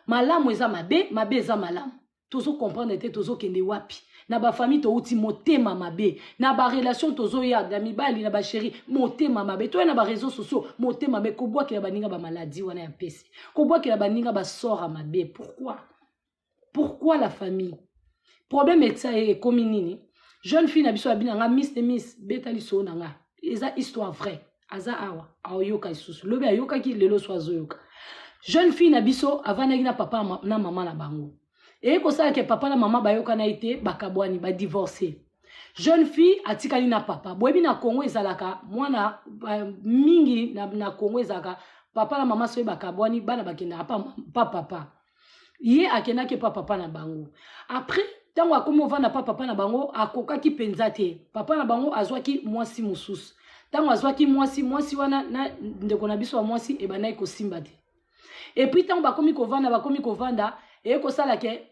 malamu eza mabe, mabe eza malamu. Tozo comprendre te tozo kende wapi. Na ba famille to uti motema mabe. Na ba relation tozo ya na mibali na ba chéri motema mabe. To na ba réseaux sociaux motema mabe ko boa ki na baninga ba maladie wana ya pesi. Ko boa ki na baninga ba sora mabe. Pourquoi? Pourquoi la famille? Problème est ça et comme nini. Jeune fille na biso abina nga miss betali so na nga. Eza histoire vraie. Aza awa aoyoka isusu. Lobe ayoka ki lelo swazo yoka. Jeune fille na biso avana na papa na maman na bango. Et comme ça que papa na maman bayoka na été bakabwani ba divorcé. Jeune fille atikali na papa. Boyebi na Congo ezalaka mwana mingi na Congo ezalaka papa na maman soye bakabwani bana bakenda pa papa. Ye akena ke papa na bango. Après tango akomo vana papa na bango akoka ki penzate. Papa na bango azwaki mwasi mususu. Tango azwaki mwasi wana na ndeko na biso wa mwasi e bana iko simbate. Et puis tango bakomi kovanda et ko sala ke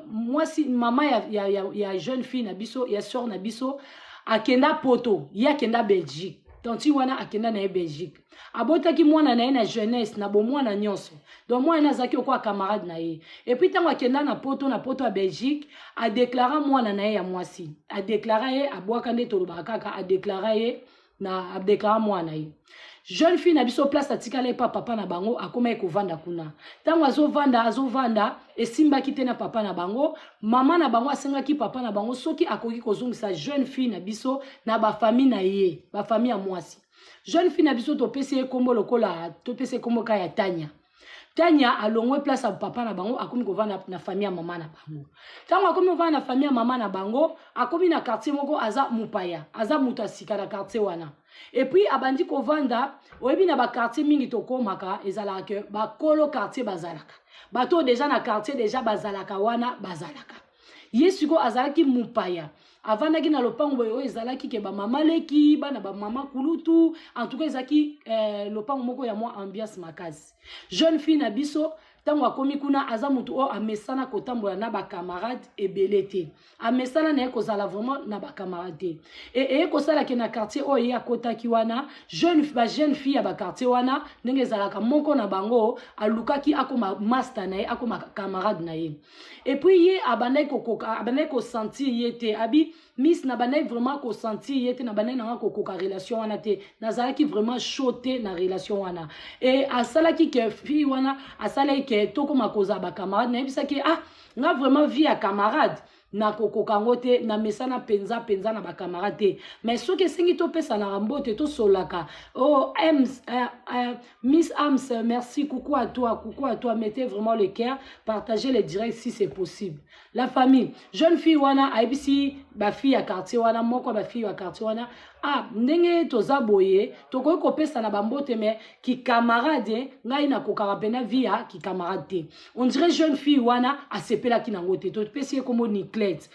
mwasi mama ya jeune fille na biso ya sœur na biso akenda poto ya akenda Belgique. Tanti wana akenda na Belgique. Abotaki mwana na ye na jeunesse na bo mwana nyonso. Donc moi nazaki okwa camarade na ye. Et puis tango akenda na poto à Belgique a déclaré mwana na ye ya mwasi. A déclaré ye abwaka nde tolobaka kaka a déclaré mwana ye. Jeune fille na biso place atikala pa papa na bango akoma ekovanda kuna. Tango azovanda esimba kite na papa na bango, mama na bango asengaki papa na bango soki akoki kozongisa jeune fille na biso na ba famille na ye, ba famille ya mwasi. Jeune fille na biso topesi ye kombo lokola, topesi kombo ka ya Tanya. Tanya alongwe place à papa na bango akomi kovanda na famille ya mama na bango. Tango akomi kovanda na famille ya mama na bango, akomi na quartier moko aza mupaya, aza muta sika na quartier wana. Et puis abandi kovanda, oyebi na ba quartier mingi tokomaka ezalaka ke ba kolo quartier bazalaka. Bato déjà na quartier déjà bazalaka wana bazalaka. Yesuko azalaki mupaya. Avanda ki na lopango boyo ezalaki ke ba mama leki, ba na ba mama kulutu, en tout cas ezaki lopango moko ya mwa ambiance makasi. Jeune fille na biso tango akomi kuna aza mutu o amesana kotambola na ba camarade ebele te. Amesana na ekozala vraiment na ba camarade. Et ekozala ke na quartier o ye akotaki wana jeune fille ya ba quartier wana ndenge ezalaka moko na bango alukaki akoma master na ye akoma camarade na ye. Et puis ye abandai ko sentir yete abi miss na banai vraiment ko sentir yete na banai na ko koka relation wana te nazalaki vraiment choté na relation wana. Et asalaki ke fille wana asalaki ke toko makoza ba camarade na bisaki nga vraiment vie à camarade na koko kangote na mesana penza na ba camarade mais ce que singi to pesa na rambote to solaka Miss Ams merci coucou à toi mettez vraiment le cœur partagez les directs si c'est possible. La famille jeune fille wana aibisi ba fille à quartier wana moko ba fille à quartier wana ndenge toza boye tokoki kopesa na bambote mais ki camarade ngai na kokaka pena via ki camarade. On dirait jeune fille wana asepela ki nango te to pesi komo Niclette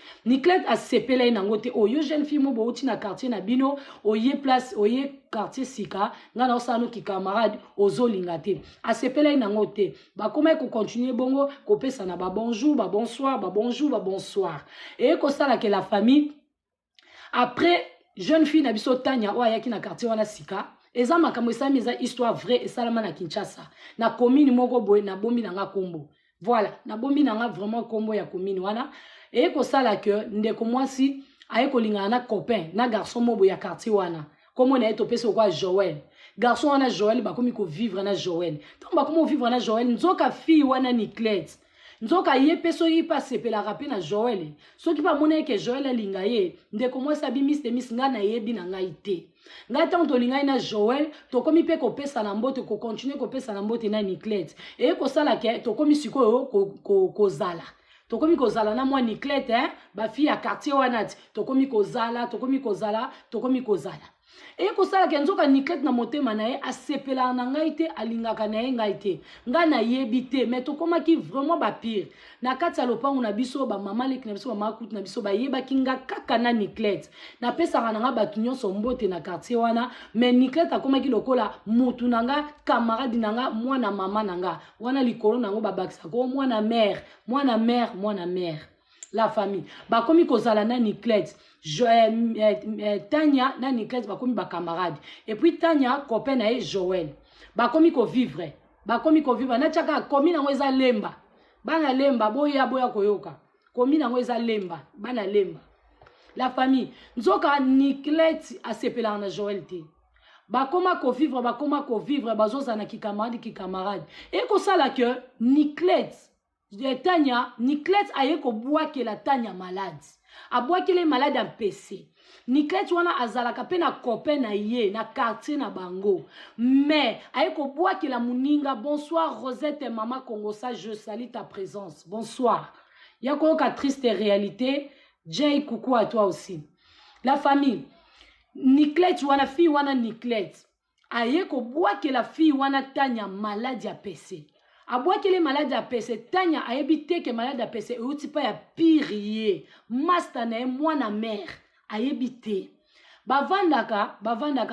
asepela nango te yo jeune fille mo bo uti na quartier na bino oye place oye quartier sika nga na osano ki camarade ozolinga te asepela nango te bakoma ko continuer bongo kopesa na ba bonjour ba bonsoir ba bonjour ba bonsoir et ko sala que la famille après jeune fille na biso Tanya o ayaki na quartier wana sika eza makambo esami eza histoire vraie esalama na Kinshasa na commune moko boye na bombi nanga kombo voilà na bombi nanga vraiment kombo ya commune wana et ko sala que ndeko mwasi ayeko lingana na copain na garçon mobo ya quartier wana comme na eto pesa kwa Joël garçon wana Joël bakomi ko vivre na Joël donc bakomi vivre na Joël nzoka fille wana Niclette nzoka ye peso yi passe pe la rapé na Joël soki pa mona ke Joël alinga ye ndeko mwasi abi miss nga na yebi na ngai te ngai tango tolingai na Joël tokomi pe ko pesa na mbote ko continuer ko pesa na mbote na Niclette et ko sala ke tokomi sikoyo kozala tokomi kozala na mwa Niclette ba fille ya quartier wana tokomi kozala et ko sala ke nzoka Niclette na motema na ye asepela na ngai te alingaka na ye ngai te nga na yebi te mais tokomaki vraiment ba pire na kati ya lopango na biso ba mama leki na biso ba makutu na biso ba yebaki nga kaka na Niclette na pesa na nga batu nyonso mbote na quartier wana mais Niclette akomaki lokola mutu na nga camarade na nga mwana mama na nga wana likolo nango babakisa ko mwana mère la famille bakomi kozala na Niclette Tanya na Niclette bakomi ba camarade et puis Tanya copain na Joël bakomi ko vivre na chaka komi nango eza lemba Bana lemba boya koyoka. Komi nango eza lemba, bana lemba. La famille, nzoka Niclette a sepela na Joël te. Bakoma ko vivre, bazoza na ki camarade. Et ko sala que Niclette, Tanya, Niclette aye ko boa ke la Tanya malade. A boa ke le malade en PC. Niclette wana azalaka pe na copain na ye, na quartier na bango. Mais aye ko boa ke la muninga. Bonsoir Rosette et maman Congosa, je salue ta présence. Bonsoir. Yako ka triste réalité. Jay, coucou à toi aussi. La famille. Niclette, wana fille wana Niclette. Aye ko boa ke la fille wana Tanya malade ya PC. A boa ke le malade ya PC. Tanya aye bite ke malade ya PC. Ou ti pa ya pire. Masta na mwana mère. Aye bite. Bavandaka,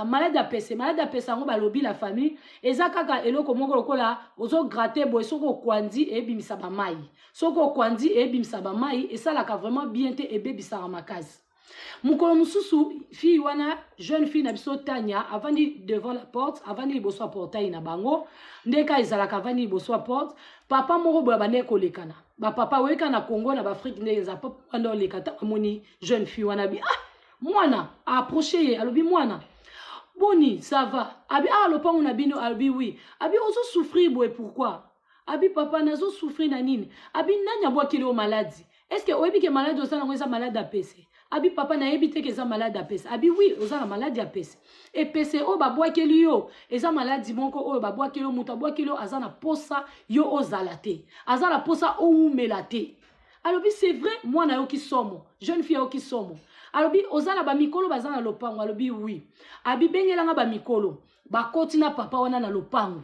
malade ya PC. Malade ya PC ango balobi la famille. Eza kaka eloko moko lokola. Ozo gratte boy. Soko kwandi e bimisa ba mai. Soko kwandi e bimisa ba mai. Et ça laka vraiment bien te e bebisa ramakazi. Mukolo mususu, fille wana, jeune fille nabiso Tanya, avandi devant la porte, avandi liboso portail na bango, ndeka izalaka avandi liboso porte, papa moko boya bane ko lekana. Ba papa weka na Congo na ba Afrique ndeza papa ando lekata amoni jeune fille wana bi mwana approcher alobi mwana. Boni, ça va. Abi lopango na bino albi oui. Abi ozo souffrir boy pourquoi? Abi papa nazo souffrir na nini? Abi nanya boa kile o maladie. Est-ce que oyebi ke malade osana ngeza malade a PC? Abi papa na ebite ke za malade a PC. Abi oui, ozana malade a PC. Et PC o babwa keli yo, eza malade moko o babwa keli muta bwa keli azana posa yo ozalate. Azana posa o umelate. Alobi c'est vrai, moi na yo ki somo, jeune fille yo ki somo. Alobi ozana ba mikolo bazana lopango, alobi oui. Abi bengela nga ba mikolo, ba koti na papa wana na lopango.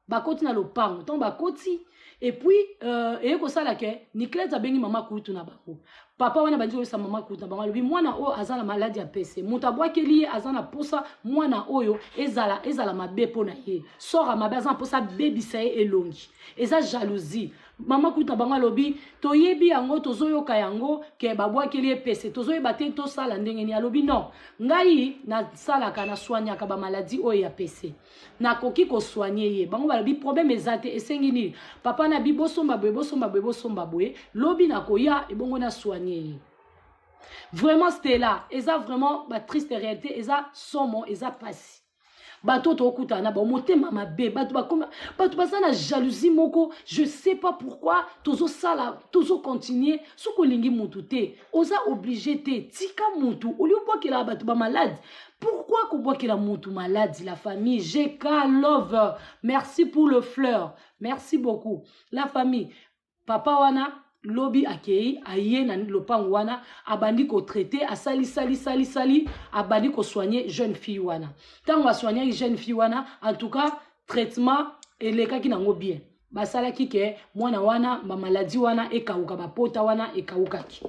Ba koti na lopango, ton ba koti. Et puis, ko sala ke Niclette a bengi mama kutu na bango. Papa wana banjo sa mama kutu na bango. Lobi mwana o azana maladi ya PC. Mutabwa keli azana posa mwana oyo ezala mabe pona ye. Sora mabe azana posa baby saye elongi. Eza jalousie. Mama kutu na bango lobi toyebi yango tozoyoka yango ke babwa keli PC. Tozoyeba te to sala ndenge ni alobi non. Ngai na sala kana soigna ka ba maladie oyo ya PC. Na koki ko soigner ye. Bango balobi problème ezate esengi ni. Papa na bi bosomba boye lobi na koya ebongo na soigner. Vraiment c'était là, eza vraiment ba triste réalité, eza somo, eza pasi. Bato to okuta na ba motema mabe, bato basa na jalousie moko, je sais pas pourquoi tozo sala, tozo continuer, soko lingi mutu te, oza obligé te, tika mutu, oli obo ke la bato ba malade. Pourquoi qu'on boit que la moutou malade, la famille? GK Love, merci pour le fleur. Merci beaucoup. La famille, papa wana, lobby akei, aye na lopan wana, abandi ko traiter, a sali, abandi ko soigner jeune fille wana. Tant on va soigner jeune fille wana, en tout cas, traitement, et les cas qui n'ont bien. Basala kike mwana wana ba maladie wana ekauka ba pota wana ekaukaki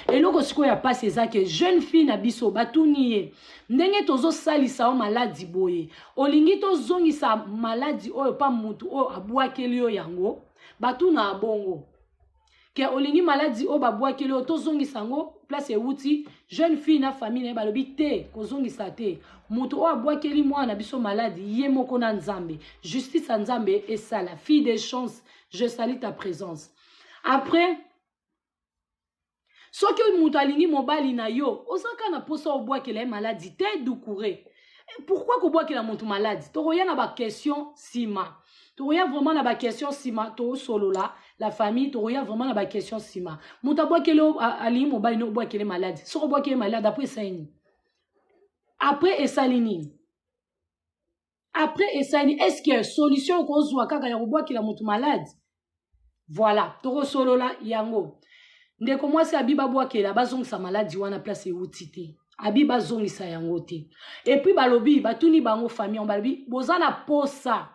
eloko siko ya passe ezake jeune fille na biso batuniye ndenge tozo salisa o maladie boye olingi to zongisa maladie oyo pa mutu o abwakeli yo yango batuna abongo ke olingi maladie o babwakeli yo to zongisa ngo place euti jeune fille na famille na balobi te ko zongisa te mutu o abwakeli mwana biso maladie ye moko na nzambe justice nzambe et ça la fille des chances je salue ta présence après soki mutu alingi mobali na yo osaka na posa obwakela maladie te doucouré pourquoi ko bwakela mutu maladie toroya na ba question sima toroya vraiment na ba question sima to solo là la famille toroya vraiment na ba question sima mutu abwakela alingi mobali no obwakela maladie soko obwakela maladie après saini après esalini est-ce que solution ko zwa kaka ya obwakela mutu malade voilà toro solo là yango ndeko mwasi abiba bwakela bazongisa maladie wana place eutite abiba zongisa yango te et puis balobi batuni bango famille on balobi bozana posa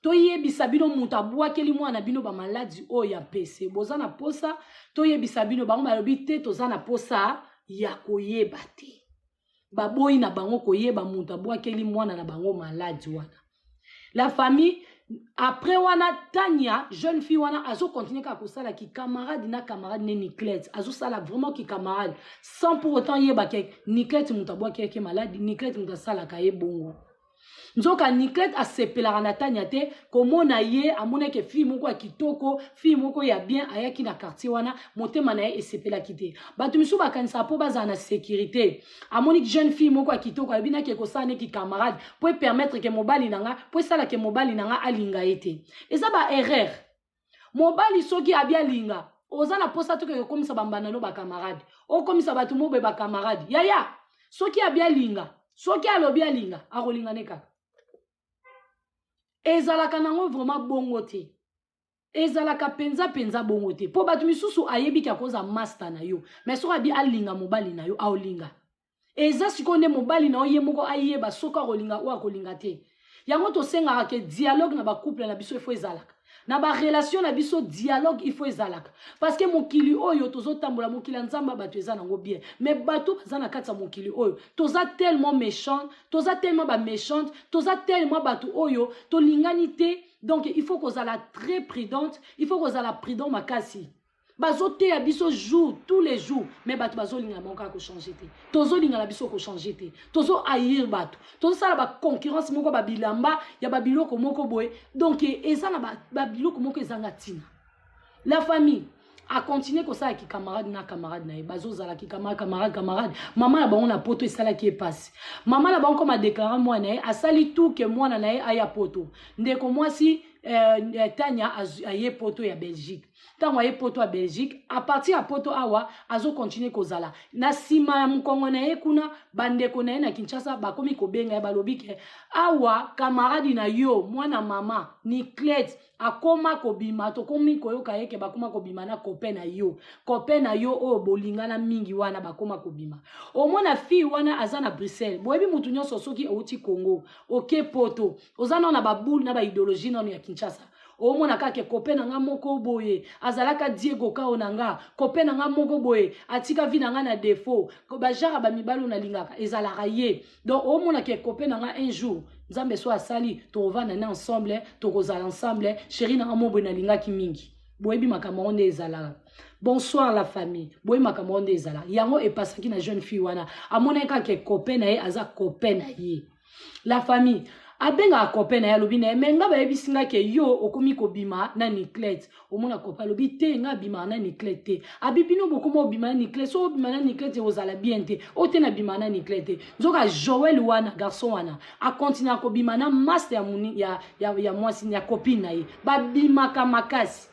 toyebisa bino mutu abwakeli mwana bino ba maladie oyo ya PC bozana posa toyebisa bino bango balobi te tozana posa ya koyeba te baboyi na bango koyeba mutu abwakeli mwana na bango maladie wana la famille après wana Tanya jeune fille wana azo continuer ka kosala ki camarade na camarade ne Niclette azo sala vraiment ki camarade sans pour autant yeba ke Niclette mutu abwakeli ke maladie Niclette mutu sala ka ye bongo nzoka Niclette asepelaka na tania te komona ye amona ke fille moko ya kitoko fille moko ya bien ayaki na quartier wana motema na ye esepelaki te bato misu bakanisa po bazala na sécurité amoni jeune fille moko ya kitoko abina ke kosala neki camarade po permettre ke mobali nanga po sala ke mobali nanga alinga ye te eza ba erreur mobali soki abi alinga oza na posa to ke komisa bambana no ba camarade o komisa bato mobe ba camarade yaya soki abi alinga soki alobi alinga akolinga ne kaka ezalaka nango vraiment bongo te ezalaka penza bongo te po bato misusu ayebi ki akoza master na yo mais soki abi alinga mobali na yo aolinga eza sikoyo nde mobali na yo ye moko ayeba soki akolinga o akolinga te yango tosengaka ke dialogue na bacouple na biso ifo ezalaka na ba relation na biso dialogue il faut ezalaka parce que mokili oyo tozotambola mokili nzamba bato eza nango bien mais bato baza na kati ya mokili oyo toza tellement méchant toza tellement ba méchante toza tellement bato oyo tolingani te donc il faut kozala très prudente il faut kozala prudent makasi bazoteya biso jour tous les jours mais bato bazolinga moko ko changer te tozolinga na biso ko changer te tozo haïr bato tozosala ba concurrence moko babilamba ya babiloko moko boye donc eza na babiloko moko ezanga tina la famille a continuer kosala ki camarade na camarade na ye bazozala ki camarade maman na bango na poto esala ki passe maman na bango comme a déclaré moi na ye asali tout que moi na ye aya poto ndeko mwasi Tania aye poto ya Belgique tango aye poto ya Belgique à partir ya poto awa azo continuer kozala na sima ya mukongo na ye kuna bandeko na ye na Kinshasa bakomi kobenga ya balobi ke awa camarade na yo mwana mama Niclette akoma kobima to komi koyoka yeke bakoma kobima na copain na yo o bolingana mingi wana bakoma kobima o mona fille wana azana Bruxelles boyebi mutu nyonso soki outi Congo oke poto ozana na baboule na ba idéologie non ya Kinshasa o mona kake copain nga moko boye azalaka Diego Kao nanga copain nga moko boye atika vi nanga na défaut ko ba jara ba mibalo na lingaka ezalaka ye donc o mona ke copain nga un jour nzambe so asali to rovana na ensemble to kozala ensemble chérie na mo boye na lingaki mingi boyebi makambo onde ezalaka bonsoir la famille boyebi makambo onde ezalaka yango epasaki na jeune fille wana amona kake copain na ye aza copain na ye la famille abenga copain na ya lobi na menga ba yebisinga ke yo okomi kobima na Niclette omona copain lobi te nga bima na Niclette te abibino bokoma obima na Niclette so obima na Niclette ozala bien te o te na bima na Niclette nzoka Joël wana garçon wana a continuer kobima na master ya muni ya mwasi ya copine na ye ba bima kamakasi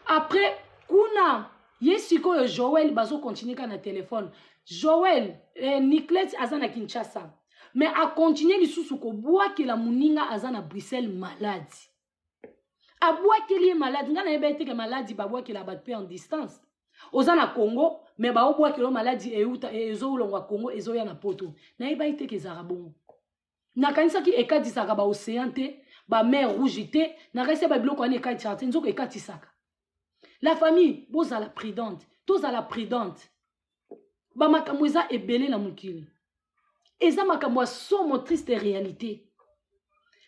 après kuna yesiko yo Joël bazo continuer ka na téléphone Joël Niclette azana Kinshasa mais a continuer lisusu ko bois que la muninga azana Bruxelles malade a bois que li malade ngana yebete ke malade ba bois que la bat pe en distance ozana Congo mais ba bois que lo malade euta ezo longwa Congo ezo ya na poto na yeba ite ke zarabon na kanisa ki ekati saka ba océan te ba mer rouge te na reste ba biloko ane ekati charte nzoko ekati saka la famille boza la prudente toza la prudente ba makambo eza ebele na mukili eza makambo somo triste réalité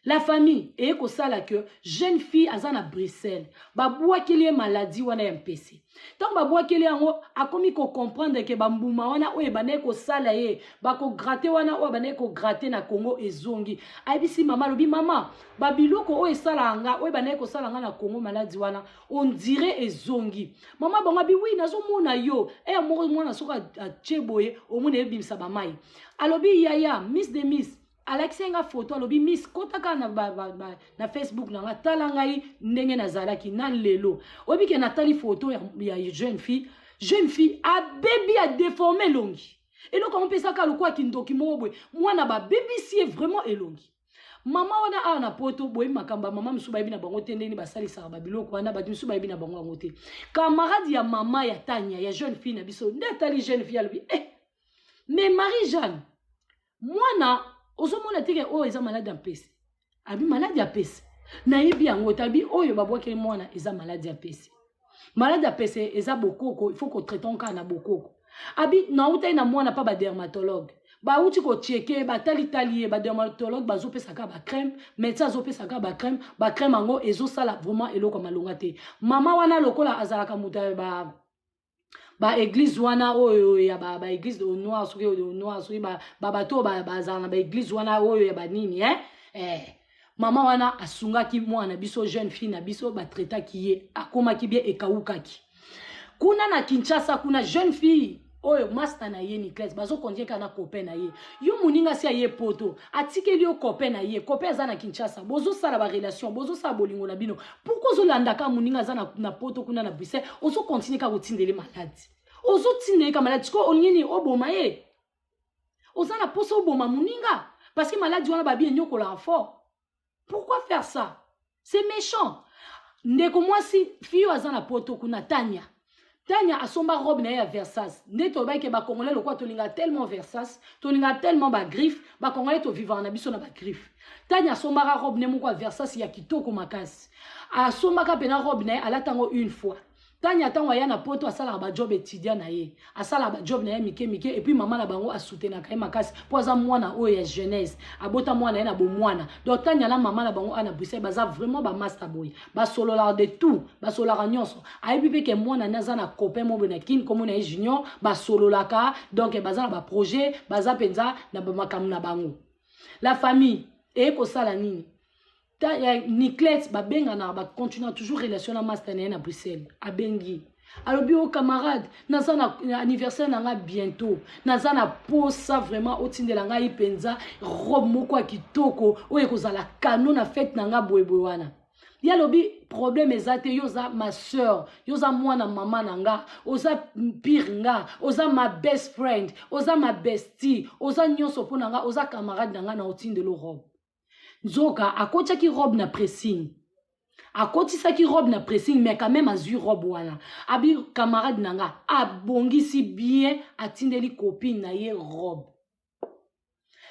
la famille et ko sala que jeune fille azana Bruxelles ba bois qu'il est maladie wana ya mpese tant ba bois qu'il yango akomi ko comprendre que bambuma wana o ebane ko sala ye ba ko gratter wana o ebane ko gratter na Congo ezongi ayebisi mama lobi mama ba biloko o esala nga o ebane ko sala nga na Congo maladie wana on dirait ezongi mama bonga bi oui nazo mona yo e mo mona soka cheboye o mona ebimisa ba mai alobi yaya miss de miss Alexenga photo alobi miss kotaka na Facebook na tala ngai ndenge nazalaki na lelo obi ke natali photo ya jeune fille a baby a déformé longi et donc on peut ça ka lokwa kindoki mobwe mwana ba baby si est vraiment elongi mama wana na poto boy makamba mama msuba yebi na bango tendeni basali sa ba biloko wana ba msuba yebi na bango ngote camarade ya mama ya Tania ya jeune fille na biso ndetali jeune fille alobi mais Marie-Jeanne mwana ozomona teke oyo eza malade ya pese abi malade ya pese na yebi yango tabi oyo babwakeli mwana eza malade ya pese eza bokoko il faut ko traiter ka na bokoko abi na utai na mwana pa ba dermatologue ba uti ko checker ba tali ba dermatologue ba zopesa ka ba crème médecin zopesa ka ba crème ango ezo sala vraiment eloko malonga te mama wana lokola azalaka muta ba église wana oyo ya ba église de noir soki de noir soki ba bato ba zana ba église wana oyo ya ba nini Maman wana asunga ki mwana biso jeune fille na biso ba traita ki ye akoma ki bien ekawukaki. Kuna na Kinshasa kuna jeune fille oyo master na ye Niclès bazo kondier kana copain na ye. Yo muninga si ye poto atikeli yo copain na ye copain za na Kinshasa bozo sala ba relation bozo sala bolingo na bino. Pourquoi zo landaka muninga za na poto kuna na Bruxelles ozo continuer ka kotindele malade. Ozo tindele ka malade ko onyeni oboma ye. Oza na poso oboma muninga parce que malade wana ba bien nyoko la fort. Pourquoi faire ça? C'est méchant. Ndeko mwasi fiyo azana poto kuna Tanya. Tanya asomba robe na ya Versace. Neto ba ke ba congolais lokwa tolinga tellement Versace, tolinga tellement ba griffe, ba congolais to vivant na biso na ba griffe. Tanya asomba robe ne moko Versace ya kitoko makasi. Asomba ka pena robe na alatango une fois. Tanya tango ya na poto asala ba job étudiant na ye. Asala ba job na ye mike et puis maman na bango asoutenaka ka makasi poza mwana oyo ya jeunesse. Abota mwana ye na bo mwana. Donc Tanya na maman na bango ana Bruxelles baza vraiment ba master boy. Ba solola de tout, ba solola nyonso. Ayebi pe ke mwana naza na copain mo bonakin comme na junior, ba solola ka donc baza na ba projet, baza penza na ba makamu na bango. La famille e ko sala nini? Niclès babenga na ba continue toujours relation na master na Bruxelles abengi alobi o camarade naza na anniversaire na nga bientôt naza na posa vraiment otindela nga ipenza robe moko ya kitoko oyo kozala canon na fête na nga boyeboy wana ya lobi problème ezate yoza ma sœur yoza mwana mama na nga oza pire nga oza ma best friend oza ma bestie oza nyonso pona nga oza camarade na nga na otindelo robe Nzoka akotia ki robe na pressing. Akotisa ki robe na pressing mais quand même azui robe wana. Abi camarade nanga abongisi bien atindeli copine na ye robe.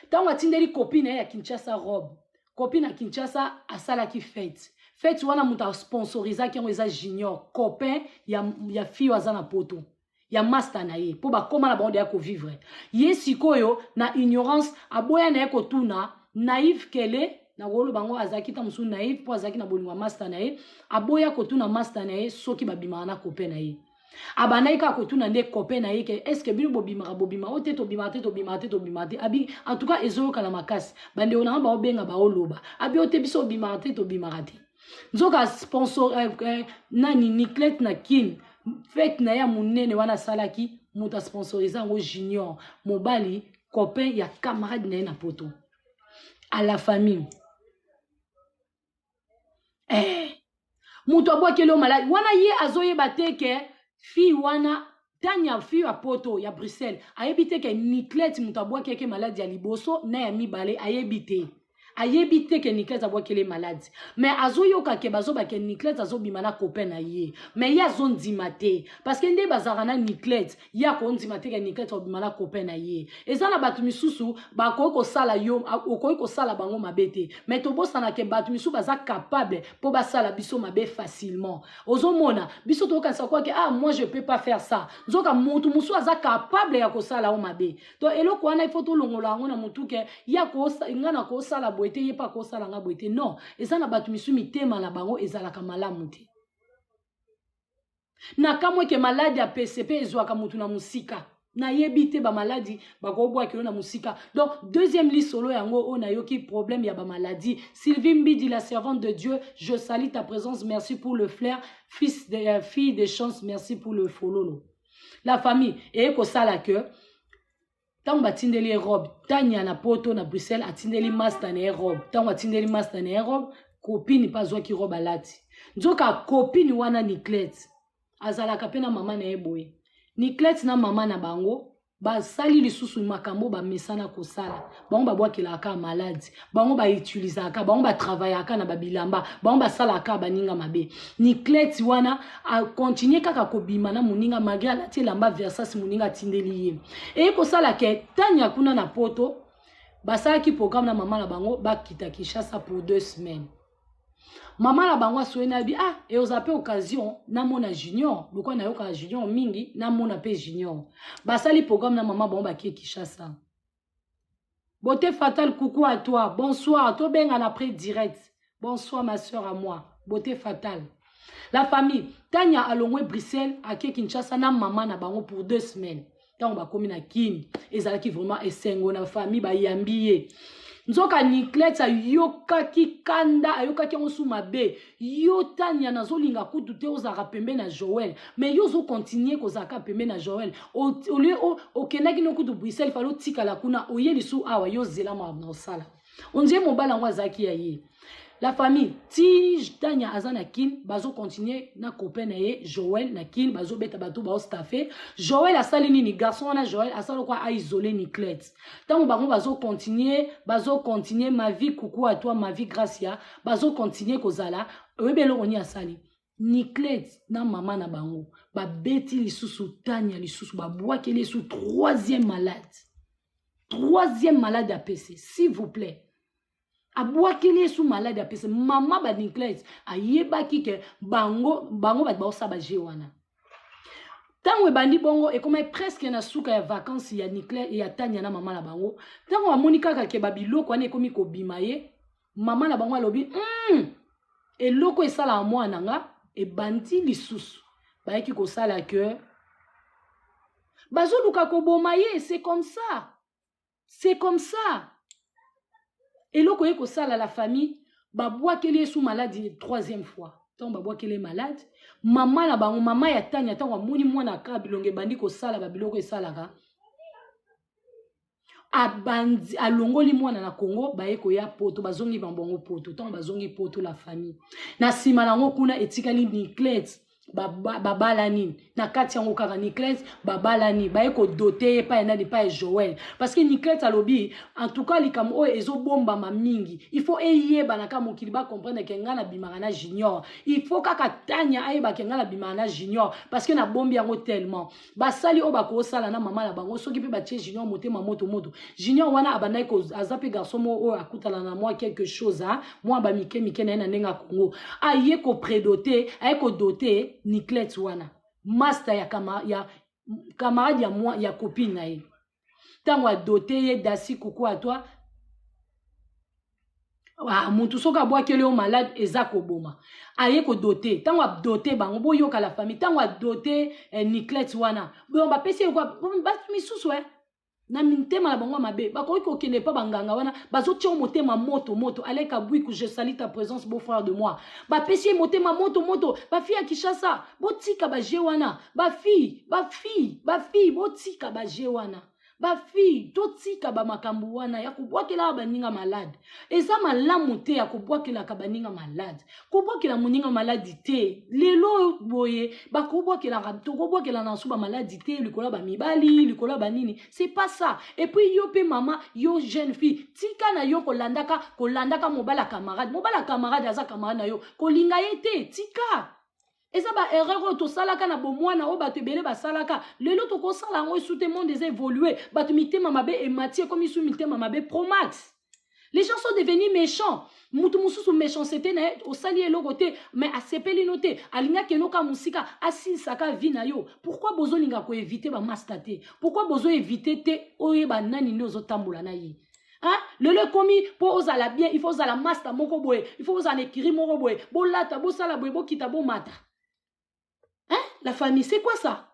Tango atindeli copine na ye ya Kinshasa robe. Copine na Kinshasa asala ki fête. Fête wana muta sponsoriza ki eza junior copain ya fille wazana poto. Ya master na ye po ba koma na bande ya ko vivre. Ye sikoyo na ignorance aboya na ye ko tuna naïf kele na wolo bango azaki ta musu naïf po azaki na bolingo master na ye aboya ko tuna master na ye soki babima na copain na ye abanaika ko tuna nde copain na ye ke est-ce que bino bobima oteto bima te abi en tout cas ezo kala makasi bande ona ba obenga ba oloba abi otebiso bima te nzoka sponsor nani Niclès na kin fête na ya munene wana salaki muta sponsoriza ngo junior mobali copain ya camarade na poto à la famille. Mutu abwa kelo malade. Wana ye azoye bateke fi wana Tanya fi a poto ya Bruxelles. Ayebite ke Niclès mutu abwa keke malade ya liboso na ya mibale ayebite. Ayebite ke Niclès abwa kele malade. Mais azoyoka ke bazoba ke Niclès azobima na copain na ye. Mais ya zone dimate parce que nde bazarana Niclès ya ko ndimate ke Niclès obima na copain na ye. Eza na batu misusu ba ko sala yo okoyi ko sala bango mabete. Mais to bosana ke batu misusu baza capable po ba sala biso mabe facilement. Ozomona biso to kanisa kwa ke moi je peux pas faire ça. Nzoka mutu musu aza capable ya ko sala o mabe. Donc eloko wana il faut to longola ngona mutu ke ya ko ngana ko sala boete ye pa ko sala nga boete non ezana batu misu mitema na bango ezalaka malamu te na kamwe ke maladi ya PCP ezwaka mutu na musika na yebite ba maladi ba ko bwa kilo na musika donc deuxième liste solo yango on a yoki problème ya ba maladie Sylvie Mbidi la servante de Dieu je salue ta présence merci pour le flair fille de chance merci pour le follow la famille et ko sala que Tango batindeli robe, Tanya na poto na Bruxelles atindeli master na robe. Tango atindeli master na robe, copine pas zwa ki robe alati. Nzoka copine wana Niclès. Azalaka pe na mama na eboye. Niclès na mama na bango, ba sali lisusu makambo ba mesana ko sala. Bango ba bwakela aka malade. Bango ba utilize aka, bango ba travailler aka na babilamba, bango ba sala aka baninga mabe. Niclès wana a continuer kaka ko bima na muninga malgré la lamba Versace muninga tindeli ye. Et ko sala ke Tanya kuna na poto, ba sala ki programme na mama na bango ba kita Kinshasa pour 2 semaines. Maman la bango soena bi et ozape occasion na mona junior boko na yoka junior mingi na mona pe junior basali programme na maman bango ba ki Kinshasa beauté fatale coucou à toi bonsoir to benga na près direct bonsoir ma soeur à moi beauté fatale la famille Tanya alongwe Bruxelles à ki Kinshasa na maman na bango pour 2 semaines tant ba komi na kin ezalaki vraiment esengo na famille ba yambiye nzoka Niclette ayokaki kanda ayokaki osu mabe yo tanya nazolinga kutu te ozaka pembe na Joël mais yo zo continuer kozaka pembe na Joël au lieu okendaki no kutu Bruxelles falo tika la kuna oye lisu awa yo zela na osala on dit mobala ngo azaki ya ye. La famille, ti tanya azana kin, bazo continuer na copain na ye, Joël na kin, bazo beta bato ba staffé. Joël a sali ni garçon na Joël a sali quoi a isolé Niclette. Tant baron bazo continuer ma vie coucou à toi, ma vie Gracia, bazo continuer kozala, webelo oni a sali. Niclette na maman na bango, ba beti lisusu tanya lisusu ba boakeli sous troisième malade. Troisième malade APC, s'il vous plaît. Abouakeli sous malade APC. Maman ba Niclette ayeba ki ke bango ba osaba jewana. Tango bandi bongo et comme presque na souka ya vacances ya Niclette ya tanya na maman na bango. Tango Monica ka ke babiloko ane komi ko bimaye, maman na bango alobi et loko esala a moi nanga et bandi lisusu. Ba eki ko sala que bazo luka ko bomaye, c'est comme ça. C'est comme ça. Et là, quand ça la famille, baboua qu'elle est sous maladie troisième fois. Tant baboua qu'elle est malade, maman la bango maman ya tanya tant moni mwana ka bilonge bandi ko sala babiloko e sala ka. Abandi alongoli mwana na Congo ba eko ya poto bazongi bambongo poto tant bazongi poto la famille. Na sima nango kuna etikali Niclette babalani na kati yango kaka Niclette babalani ba eko doté pa ena de pa Joël parce que Niclette alobi en tout cas likam o ezo bomba ma mingi il faut eyeba na ka mokili ba comprendre que ngana bimara junior il faut kaka tanya ayeba ke ngana bimara junior parce que na bombi yango tellement basali o bako sala na mama la bango soki pe ba tie junior motema moto junior wana abandai ko azape garçon mo o akutala na moi quelque chose hein moi ba mike na nenga Congo aye ko prédoté aye ko doté Niclette wana master ya camarade ya moi ya copine na ye tango a doté ye dasi coucou à toi muntu soka boa kele o malade ezako boma aye ko doté tango a doté bango boyo ka la famille tango a doté Niclette wana bon ba pesi quoi ba misusu na mintema la bango mabe ba ko kende pa banganga wana bazo tia motema moto aleka bwiku je salue ta présence beau frère de moi ba pesi motema moto ba fille à Kinshasa botika ba jewana ba fille botika ba jewana ba fille totika ba makambu wana ya kubwakela baninga malade eza malamu te ya kubwakela ka baninga malade kubwakela muninga malade te lelo boye ba kubwakela to kubwakela na suba malade te likola ba mibali likola ba nini c'est pas ça et puis yo pe mama yo jeune fille tika na yo kolandaka mobala camarade aza camarade na yo kolinga yete tika eza ba erreur to salaka na bomwana o bato ebele ba salaka lelo to ko sala ngo sous monde des évoluer bato mitema mabe et Mathieu comme sous mitema mabe Pro Max les gens sont devenus méchants mutu mususu méchanceté na au sali elo côté mais a sepeli noté alinga kenoka musika asisaka vie na yo pourquoi bozo linga ko éviter ba mastate pourquoi bozo éviter te oye ba nani ndozo tambola na yi. Hein? Le commis pour osala bien il faut osala master moko boye il faut osala ekiri moko boye bolata bo sala boye bo kita bo mata. Hein? La famille, c'est quoi ça?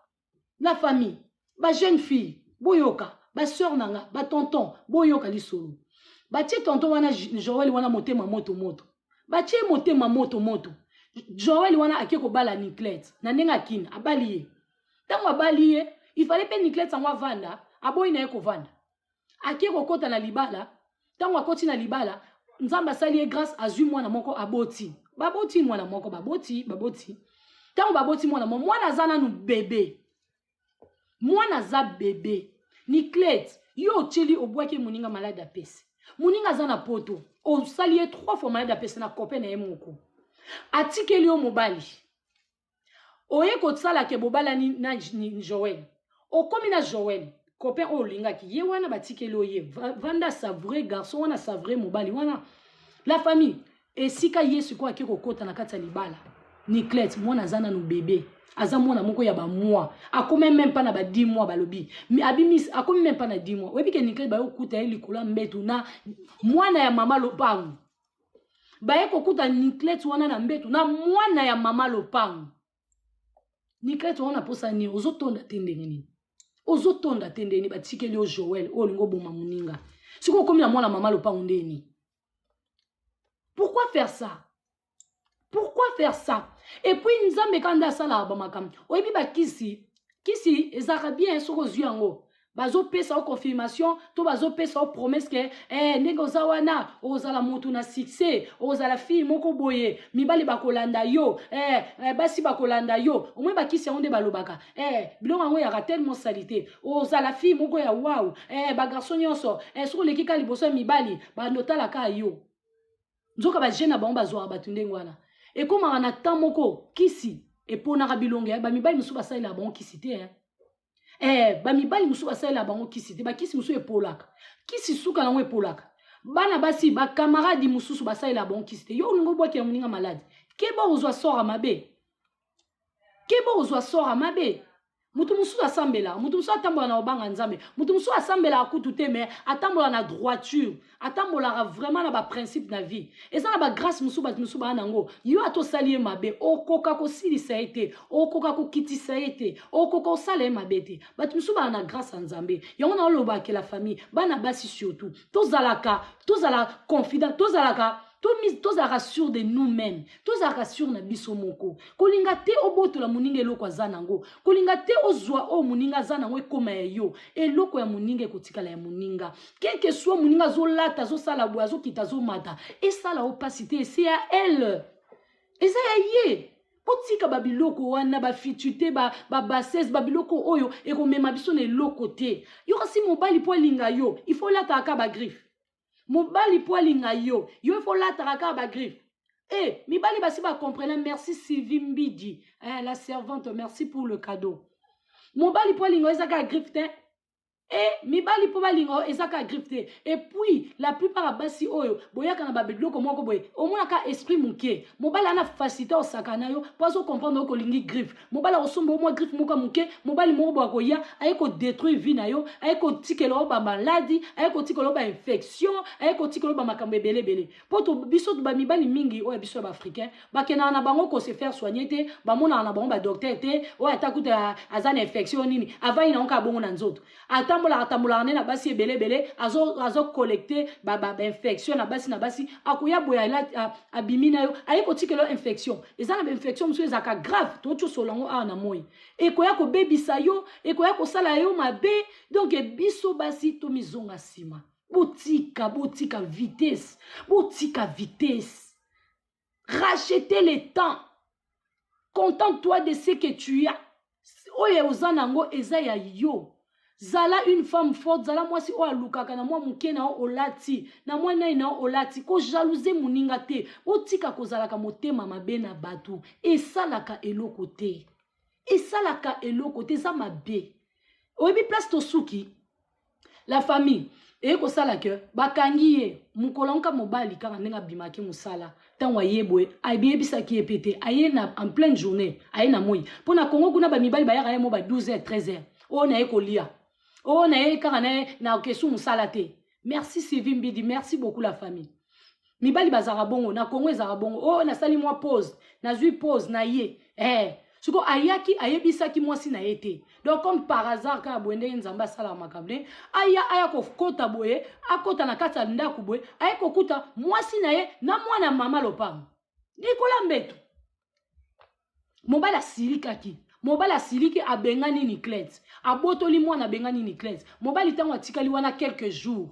La famille, ba jeune fille, boyoka, ba soeur nanga, ba tonton, boyoka li solo. Ba tie tonton wana Joël wana motema moto. Ba tie motema moto. Joël wana akeko bala Niclette, na nenga kina, abaliye. Tango abaliye, il fallait pe Niclette sanwa vanda, aboyi na yeko vanda. Akeko kota na libala, tango akoti na libala, nzamba saliye grâce à zu mwana moko aboti. Baboti mwana moko baboti. Tango baboti mwana zana nu bébé. Mwana za bébé. Niclette, yo chili obwake muninga malade apesi. Muninga zana poto. O saliye 3 fois malade apesi na copain na yemoko. Atikeli yo mobali. Oye ko tsala ke bobala ni Joël. O komi na Joël. Copain o linga ki ye wana batikeli oye. Vanda sa vrai garçon wana sa vrai mobali wana. La famille. Et sika yesu kwa kiko kota na kata libala. Niclette, mwana zana nu bébé. Aza mwana moko ya ba mois. Akome même pas na ba 10 mois balobi. Mi abimis akome même pas na 10 mois. Webi ke Niclette ba okuta likula mbetu na mwana ya mama lopangu. Ba yeko kuta Niclette wana na mbetu na mwana ya mama lopangu. Niclette wana posa ni ozotonda tendeni. Ozotonda tendeni batikeli o Joël o lingo boma muninga. Si vous comme la moi la maman le pas ondeni. Pourquoi faire ça? Pourquoi faire ça? Et puis nzambe kanda sala ba makam. Oyebi ba kisi ezaka bien soko zuyango. Bazo pesa o confirmation, to bazo pesa o promesse que nego zawana ozala mutu na succès, ozala fille moko boye, mibali bakolanda yo, basi bakolanda yo. Omwe ba kisi onde balobaka. Bilonga ngo ya tellement salité. Ozala fille moko ya wow, ba garçon nyonso, soko lekika liboso mibali, ba notala ka yo. Nzoka ba jeune ba bazwa batunde ngwana. Et comme on a tant moko kisi et pour na bilonga ba mibali musu basai la bon kisi te ba mibali musu basai la bon kisi te ba kisi musu e polaka kisi suka na we polaka bana basi ba camarade musu basai la bon kisi te yo ngo boki ya muninga malade kebo ozwa sora mabe mutu musu asambela mutu musu atambola na obanga nzambe mutu musu asambela akutu te mais atambola na droiture atambola vraiment na ba principe na vie et ça na ba grâce musu ba musu ba nango yo ato salie mabe okoka ko silisa ete okoka ko kitisa ete okoka osale mabe te ba musu ba na grâce nzambe yo na loba ke la famille bana basi surtout tozala confident tozalaka tozalaka sûr de nous-mêmes tozalaka sûr na biso moko kolinga te obotola muninga eloko aza nango kolinga te ozwa o muninga aza nango ekoma ya yo eloko ya muninga ekotikala ya muninga quelque soit muninga azolata azosala boye azokita azomata esala opasi te ese ya elle eza ya ye potika babiloko wana bafitute babassesse babiloko oyo ekomema biso na eloko te yo kasi mobali po alinga yo il faut lata aka bagriffe mobali po alinga yo il faut lata aka bagriffe mibali basi ba comprendre merci Sylvie Mbidi la servante merci pour le cadeau mobali po alinga ezaka griffe te mibali po balinga ezaka grifte et puis la plupart basi oyo boyaka na babiloko moko boye omonaka esprit muke mobali ana facilité osakana yo pozo comprendre ko lingi griffe mobali osomba mo griffe moko muke mobali moko bokoya ayeko détruire vie na yo ayeko tikelo ba maladie ayeko tikelo ba infection ayeko tikelo ba makambe belé poto biso ba mibali mingi oyo biso ba africain bakena na bango ko se faire soigner te ba mona na bango ba docteur te oyo atakuta azana infection nini avai na onka bongo na nzoto atambola na basi belé azo collecter ba infection na basi akoya boya abimina yo ayeko tikelo infection ezana ba infection muso ezaka grave to cho solango na moi ekoya ko bebisa yo ekoya ko sala yo mabe donc biso basi to mizonga sima botika vitesse racheter le temps contente-toi de ce que tu as oye ozanango eza ya yo zala une femme forte zala mwasi o alukaka na mwa muke na olati na mwa nai na olati ko jalouser muninga te otika kozalaka motema mabe na batu esalaka eloko te za mabe oyebi place tosuki la famille ko sala ke bakangi ye mukolonka mobali kanga nenga bimaki musala tanwa yebwe ayebisaki epete ayena en pleine journée ayena moi pona Congo kuna ba mibali bayaka ye mo ba 12h 13h ona ekolia na kanga na kesu musala te merci Sylvie Mbidi merci beaucoup la famille mibali bazara bongo na Congo ezara bongo na sali moi pause na zui pause na ye suko ayaki ayebisaki mwasi na yete donc comme par hasard ka bwende nzamba sala makambe aya ko kota boye akota na kata ndaku boye ayeko kuta mwasi na ye na mwana mama lopango nikola mbeto mobala siliki abengani ni clete abotoli mwana bengani ni clete mobali tango atikali wana quelques jours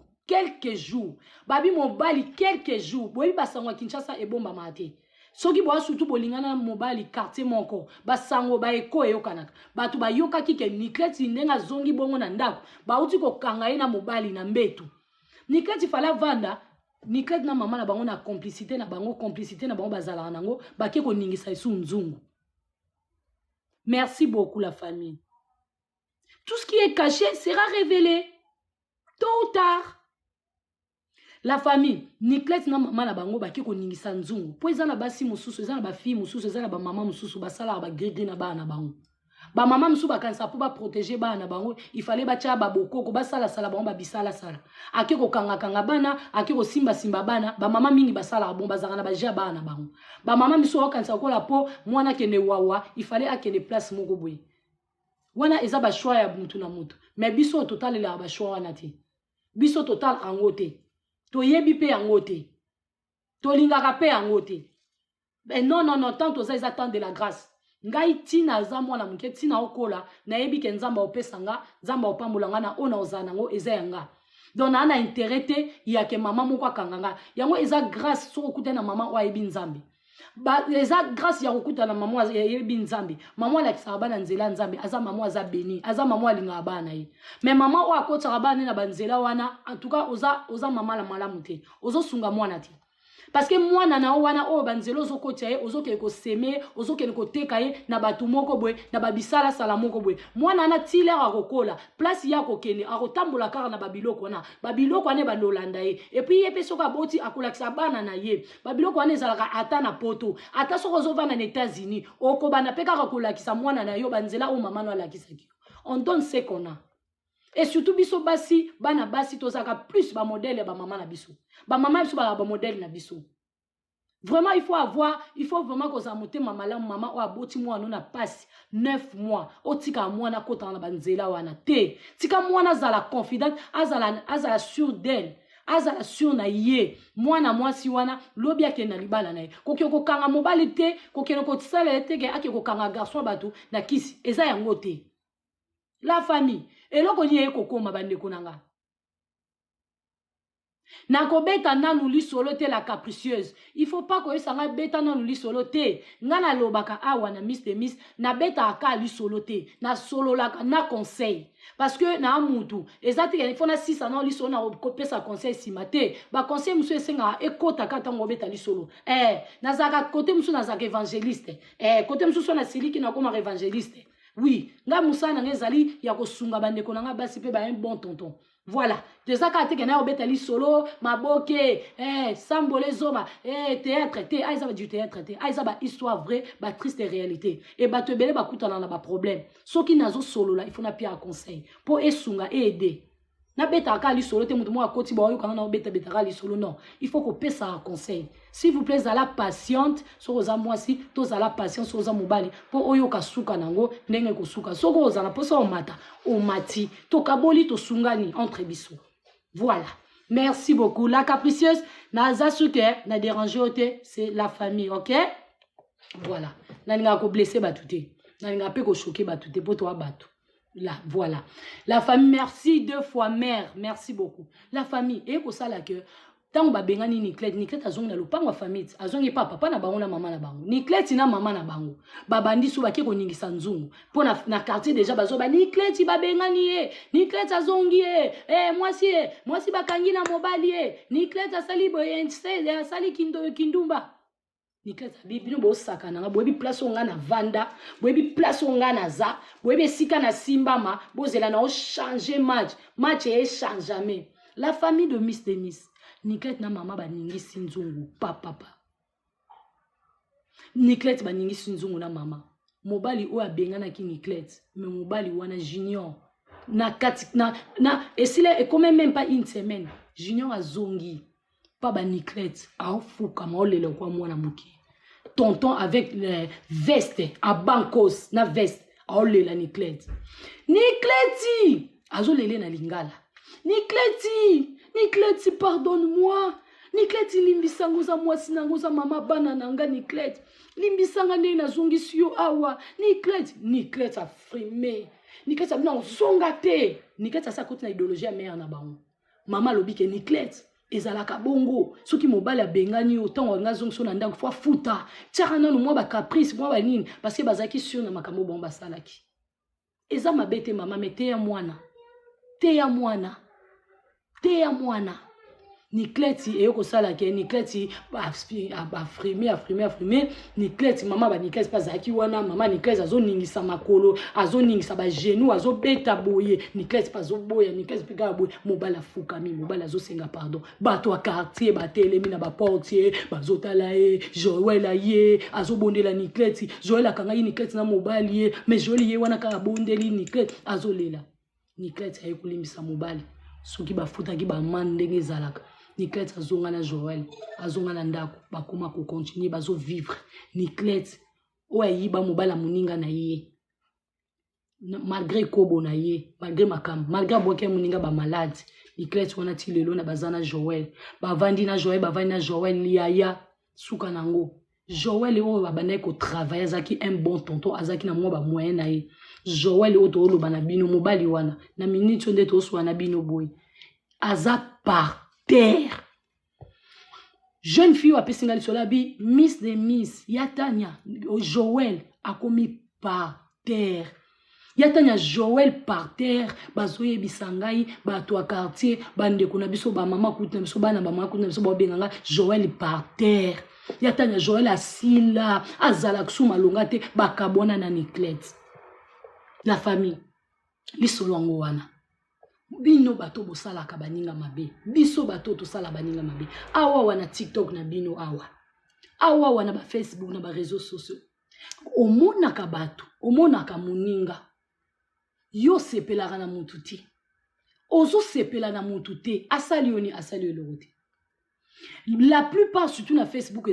babi mobali quelques jours boyebi basango Kinshasa ebomba mate soki boa surtout bolingana mobali quartier moko basango ba eko eyokanaka batu bayoka kike nikleti ndenga zongi bongo na ndako bauti ko kanga ye na mobali na mbetu nikleti fala vanda nikleti na mama na bango na complicité na bango bazala nango bake ko ningisa isu nzungu. Merci beaucoup la famille. Tout ce qui est caché sera révélé tôt ou tard. La famille, Niklet na mama na bango baki ko ningisa nzungu. Po ezana basi mususu, ezana ba fille mususu, ezana ba mama mususu, ba sala ba grigri na ba na bango. Ba mama mususu ba kansa po ba protéger ba na bango, il fallait ba tia ba bokoko ba sala sala bango ba bisala sala. Ake ko kanga bana, ake ko simba bana, ba mama mingi ba sala bon bazara na ba ja ba na bango. Ba mama mususu ba kansa ko la po mwana kene wawa, il fallait akene place moko boye. Wana eza ba choix ya mutu na mutu. Mais biso au total la ba choix wana ti. biso total angote toyebi pe angote tolingaka pe angote ben non tant toza eza temps de la grâce ngai tina za mwana muke tina okola nayebi ke nzamba opesanga nzamba opambolanga na ona ozana ngo eza yanga donc na intérêt te ya ke mama moko akanganga yango eza grâce so okuta na mama o ayebi nzambe ba eza grâce ya okuta na mama ayebi nzambe mama alakisaka bana nzela nzambe aza mama aza béni aza mama alingaka bana ye mais mama o akotaka bana na banzela wana en tout cas oza mama la malamu te ozosunga mwana te parce que mwana na wana o banzelo ozokotia ye ozokende koseme ozokende koteka ye na bato moko boye na babisala sala moko boye mwana na tilere akokola place ya kokende akotambola kaka na babiloko wana babiloko wana bandolanda ye epuis ye mpe soki aboti akolakisa bana na ye babiloko wana ezalaka ata na poto ata soki ozovanda na États-Unis okobanda mpe kaka kolakisa mwana na yo banzela oyo mama no alakisaki on donne ce qu'on a. Et surtout biso basi bana basi tozaka plus ba modèle ba maman na biso ba maman biso ba modèle na biso vraiment il faut vraiment que ça monte maman la maman o aboti mwana na passe 9 mois otika mwana kota na banzela wana te tika mwana zala confident azala sûr d'elle azala sûr na ye mwana mwasi wana lobi ake na libala na ye kokyo kokanga mobali te kokyo ko tsala te ke ake kokanga garçon bato na kisi eza yango te la famille eloko nye kokoma bandeko nanga nako beta nanu lisolo te la capricieuse il faut pas que sanga beta nanu lisolo te ngana lobaka awa na Miss de Miss na beta aka lisolo te na solo la na conseil parce que na mutu ezati il faut na 6 ans lisolo na kopesa conseil simate ba conseil muso esenga ekota kata ngo beta lisolo na zaka côté muso na zaka évangéliste côté muso na siliki na koma évangéliste. Oui, nga musana ngezali ya kosunga bandeko nanga basi pe ba un bon tonton. Voilà, déjà ka te kena obetali solo maboke sambole zoma théâtre te aiza ba du théâtre te aiza ba histoire vraie ba triste réalité et ba te belé ba kutana na ba problème. Soki nazo solo là, il faut na pia conseil pour esunga et aider. Na beta ka li solo te mutu mo akoti ba yo kana na beta ka li solo non, il faut qu'on pèse un conseil. S'il vous plaît, la patiente, so oza mwasi, to la patience, so oza mobali, po oyo kasuka nango, ndenge kosuka. So oza na posa omata, omati, to kaboli to sungani entre biso. Voilà. Merci beaucoup. La capricieuse, na zasuke, na dérangé ote, c'est la famille, ok? Voilà. Na ninga ko blessé batute. Na ninga pe ko choqué batute, po to abatu. Là, voilà. La famille, merci 2 fois mère, merci beaucoup. La famille, et ko sala que tant ba bengani Niclette azongi na lopango famille azongi papa na bango na mama na bango Niclette na mama na bango babandi so bake ko ningisa nzungu po na quartier déjà bazo ba Niclette ba bengani Niclette azongi mwasi bakangi na mobali Niclette asali boye asali kindumba Niclette bibino bo saka na boyebi place onga na vanda boyebi place onga na za boyebi sika na simbama bozela na o changer match et change jamais. La famille de Miss Denis Niclette na mama baningisi nzungu papa Niclette baningisi nzungu na mama mobali o abengana ki Niclette mais mobali wana Junior na kati na et s'il est quand même pas une semaine Junior azongi pa ba Niclette a fuka ma olele kwa mwana muki tonton avec le veste à bankos na veste a olele Niclette azolele na lingala Niclette, pardonne-moi. Niclette, limbisango za mwasi nango za mama bana nanga Niclette. Limbisanga ne na zongi siyo awa. Niclette a frimé. Niclette a bina zonga te. Niclette a sa kote na idéologie mère na bango. Mama lobike Niclette ezalaka bongo. Soki mobali a bengani autant nga zongi so na ndako fwa futa. Tiara nanu mwa ba caprice mwa ba nini parce que bazaki sur na makambo bomba salaki. Eza mabete mama mete ya mwana. Te ya mwana Niclette eyoko sala ke Niclette a frimé Niclette mama ba Niclette pas zaki wana mama Niclette azoningisa makolo azoningisa ba genou azobeta boye Niclette pas zoboya Niclette pika boye mobala fukami mobala azosenga pardon bato a quartier batelemi na ba portier bazotala Joël aye azobondela Niclette Joël akanga Niclette na mobali mais Joël ye wana ka bondeli Niclette azolela Niclette ayekulimbisa mobali soki bafutaki ba mandenge zalaka Niclette azonga na Joël azonga na ndako bakoma ko continuer bazo vivre Niclette o ayiba mobala muninga na ye malgré kobo na ye malgré makam malgré boke muninga ba malade Niclette wana ti lelo na bazana Joël bavandi na Joël liaya suka nango Joël o babane ko travailler azaki un bon tonton azaki na mwa ba moyen na ye Joël o to lo bana bino mobali wana na minute onde to so na bino boy aza par terre jeune fille a singali solabi Miss de Miss Yatania Joël a commis par terre Yatania Joël par terre bazoye bisangai ba to quartier bande kuna biso ba mama kutina biso bana ba mama kutina biso ba benganga Joël par terre Yatania Joël asila azala kusuma longate bakabona na Niclette la famille lisolongo wana bino bato bosala ka baninga mabe biso bato to sala baninga mabe awa wana TikTok na bino awa wana ba Facebook na ba réseaux sociaux omonaka bato omonaka muninga yo sepelaka na mutu te ozo sepela na mutu te asali eloko te la plupart surtout na Facebook